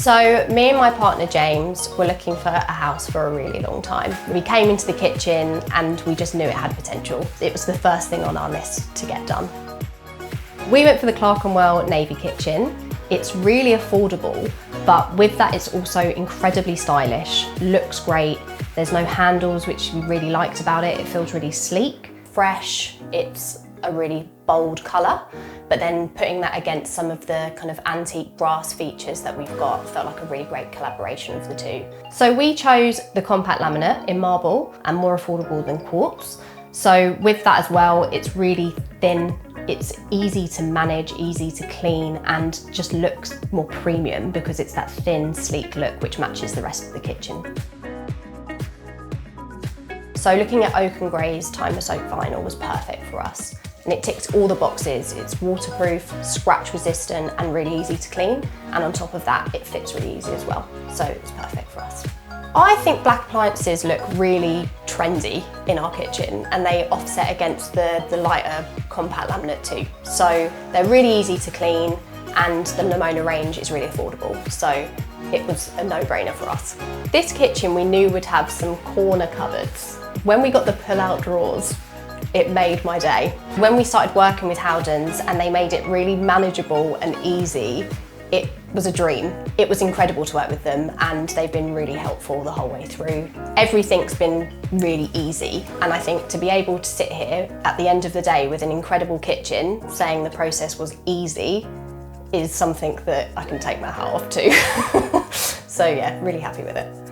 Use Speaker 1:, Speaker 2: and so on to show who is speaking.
Speaker 1: So me and my partner James were looking for a house for a really long time. We came into the kitchen and we just knew it had potential. It was the first thing on our list to get done. We went for the Clerkenwell Navy kitchen. It's really affordable, but with that it's also incredibly stylish, looks great. There's no handles, which we really liked about it. It feels really sleek, fresh. It's a really bold colour, but then putting that against some of the kind of antique brass features that we've got felt like a really great collaboration of the two. So we chose the compact laminate in marble and more affordable than quartz. So with that as well, it's really thin, it's easy to manage, easy to clean, and just looks more premium because it's that thin, sleek look which matches the rest of the kitchen. So looking at oak and greys, Timeless Oak vinyl was perfect for us. And it ticks all the boxes. It's waterproof, scratch resistant, and really easy to clean. And on top of that, it fits really easy as well. So it's perfect for us. I think black appliances look really trendy in our kitchen, and they offset against the lighter compact laminate too. So they're really easy to clean, and the Lamona range is really affordable. So it was a no-brainer for us. This kitchen we knew would have some corner cupboards. When we got the pull-out drawers, it made my day. When we started working with Howdens and they made it really manageable and easy, it was a dream. It was incredible to work with them, and they've been really helpful the whole way through. Everything's been really easy, and I think to be able to sit here at the end of the day with an incredible kitchen saying the process was easy is something that I can take my hat off to. So yeah, really happy with it.